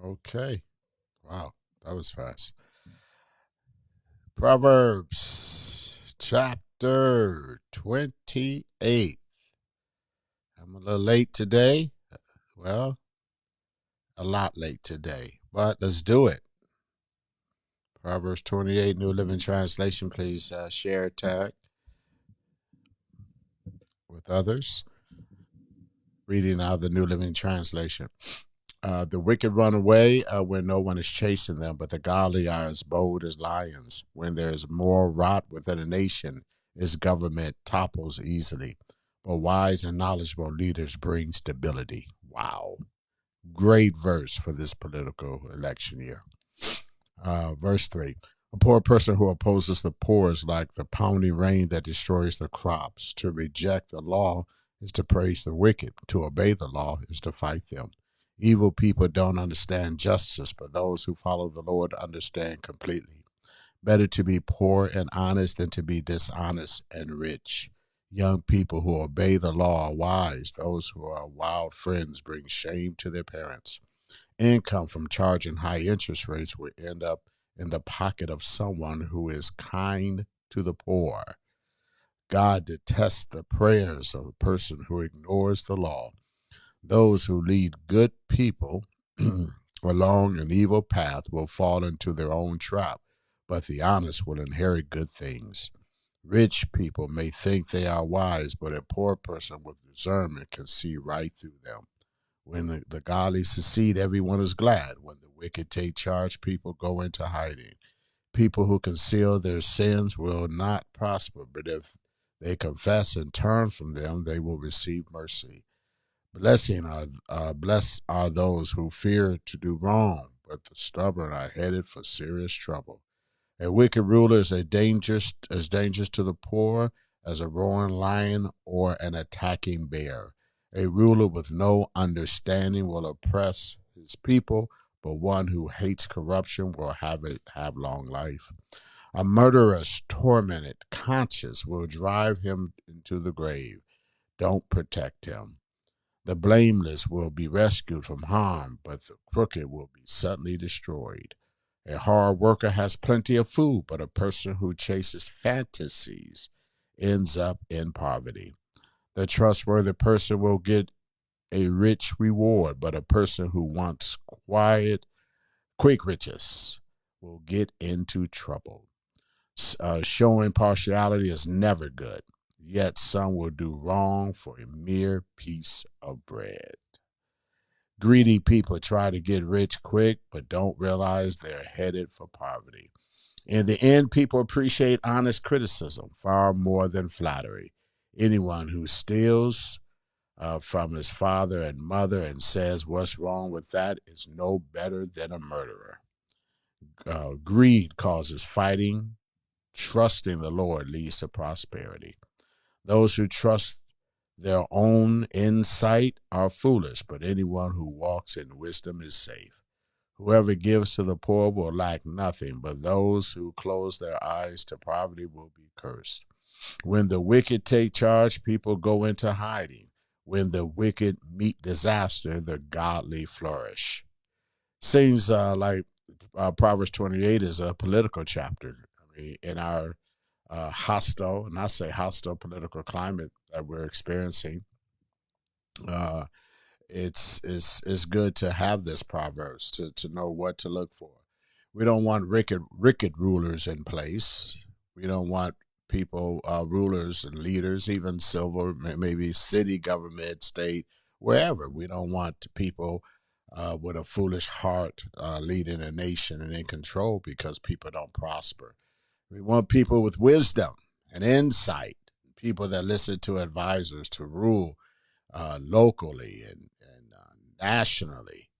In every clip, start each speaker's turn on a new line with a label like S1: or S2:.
S1: Okay. Wow, that was fast. Proverbs chapter 28. I'm a little late today. Well, a lot late today, but let's do it. Proverbs 28, New Living Translation. Please share, tag with others. Reading out the New Living Translation. The wicked run away when no one is chasing them, but the godly are as bold as lions. When there is moral rot within a nation, its government topples easily. But wise and knowledgeable leaders bring stability. Wow. Great verse for this political election year. Verse 3. A poor person who opposes the poor is like the pounding rain that destroys the crops. To reject the law is to praise the wicked. To obey the law is to fight them. Evil people don't understand justice, but those who follow the Lord understand completely. Better to be poor and honest than to be dishonest and rich. Young people who obey the law are wise. Those who are wild friends bring shame to their parents. Income from charging high interest rates will end up in the pocket of someone who is kind to the poor. God detests the prayers of a person who ignores the law. Those who lead good people along an evil path will fall into their own trap, but the honest will inherit good things. Rich people may think they are wise, but a poor person with discernment can see right through them. When the godly succeed, everyone is glad. When the wicked take charge, people go into hiding. People who conceal their sins will not prosper, but if they confess and turn from them, they will receive mercy. Blessed are those who fear to do wrong, but the stubborn are headed for serious trouble. A wicked ruler is dangerous to the poor as a roaring lion or an attacking bear. A ruler with no understanding will oppress his people, but one who hates corruption will have long life. A murderer's tormented conscience will drive him into the grave. Don't protect him. The blameless will be rescued from harm, but the crooked will be suddenly destroyed. A hard worker has plenty of food, but a person who chases fantasies ends up in poverty. The trustworthy person will get a rich reward, but a person who wants quick riches will get into trouble. Showing partiality is never good, yet some will do wrong for a mere piece of bread. Greedy people try to get rich quick, but don't realize they're headed for poverty. In the end, people appreciate honest criticism far more than flattery. Anyone who steals from his father and mother and says what's wrong with that is no better than a murderer. Greed causes fighting. Trusting the Lord leads to prosperity. Those who trust their own insight are foolish, but anyone who walks in wisdom is safe. Whoever gives to the poor will lack nothing, but those who close their eyes to poverty will be cursed. When the wicked take charge, people go into hiding. When the wicked meet disaster, the godly flourish. Seems like Proverbs 28 is a political chapter. I mean, in our hostile, and I say hostile political climate that we're experiencing, uh, it's good to have this Proverbs to know what to look for. We don't want wicked rulers in place. We don't want people, rulers and leaders, even silver, maybe city government, state, wherever. We don't want people with a foolish heart leading a nation and in control because people don't prosper. We want people with wisdom and insight, people that listen to advisors to rule locally and nationally,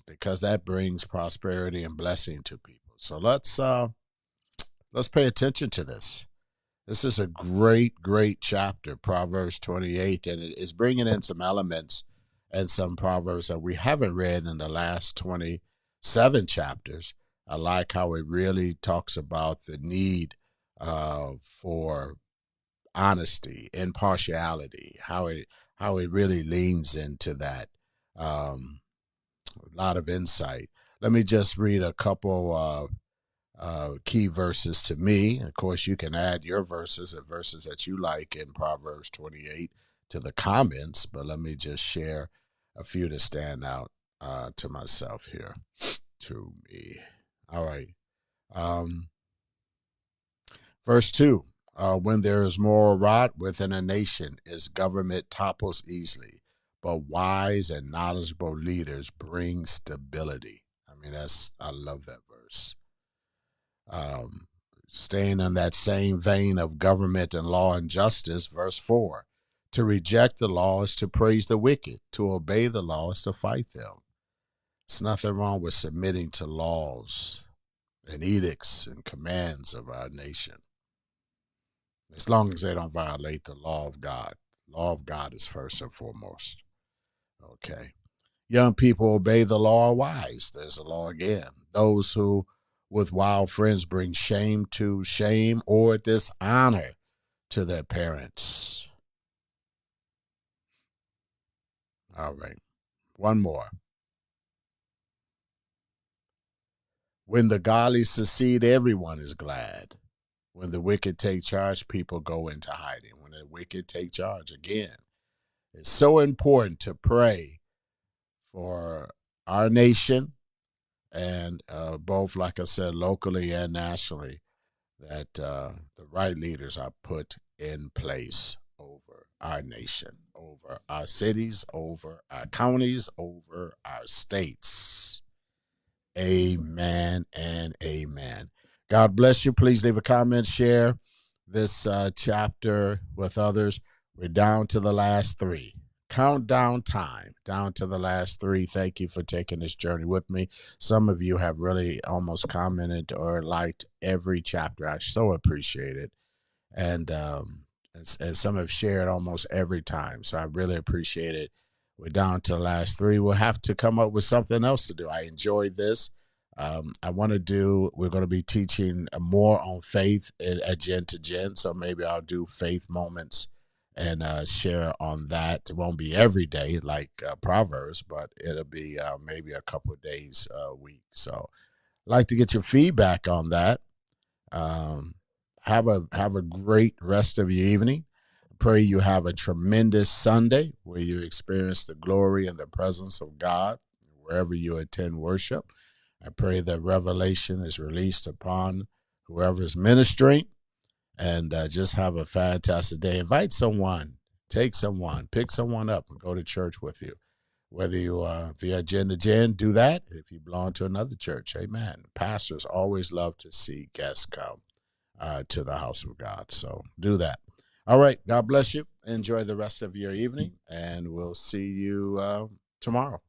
S1: because that brings prosperity and blessing to people. So let's pay attention to this. This is a great chapter, Proverbs 28, and it is bringing in some elements and some proverbs that we haven't read in the last 27 chapters. I like how it really talks about the need for honesty, impartiality, how it really leans into that. Um, a lot of insight. Let me just read a couple key verses to me. Of course, you can add your verses and verses that you like in Proverbs 28 to the comments, but let me just share a few to stand out to myself here. To me. All right. Verse 2. When there is moral rot within a nation, its government topples easily, but wise and knowledgeable leaders bring stability. I mean, I love that verse. Um, Staying in that same vein of government and law and justice, verse 4. To reject the law is to praise the wicked. To obey the law is to fight them. There's nothing wrong with submitting to laws and edicts and commands of our nation, as long as they don't violate the law of God. The law of God is first and foremost. Okay. Young people obey the law are wise. There's a law again. Those who with wild friends bring shame or dishonor to their parents. All right. One more. When the godly succeed, everyone is glad. When the wicked take charge, people go into hiding. When the wicked take charge, again, it's so important to pray for our nation and both, like I said, locally and nationally, that the right leaders are put in place over our nation, over our cities, over our counties, over our states. Amen and amen. God bless you. Please leave a comment, share this chapter with others. We're down to the last three. Countdown time, down to the last three. Thank you for taking this journey with me. Some of you have really almost commented or liked every chapter. I so appreciate it. And some have shared almost every time. So I really appreciate it. We're down to the last three. We'll have to come up with something else to do. I enjoyed this. We're going to be teaching more on faith at Gen to Gen. So maybe I'll do faith moments and share on that. It won't be every day like Proverbs, but it'll be maybe a couple of days a week. So I'd like to get your feedback on that. Have a great rest of your evening. Pray you have a tremendous Sunday where you experience the glory and the presence of God wherever you attend worship. I pray that revelation is released upon whoever is ministering, and just have a fantastic day. Invite someone, take someone, pick someone up, and go to church with you. Whether if you're at Gen to Gen, do that. If you belong to another church, amen. Pastors always love to see guests come to the house of God. So do that. All right. God bless you. Enjoy the rest of your evening, and we'll see you tomorrow.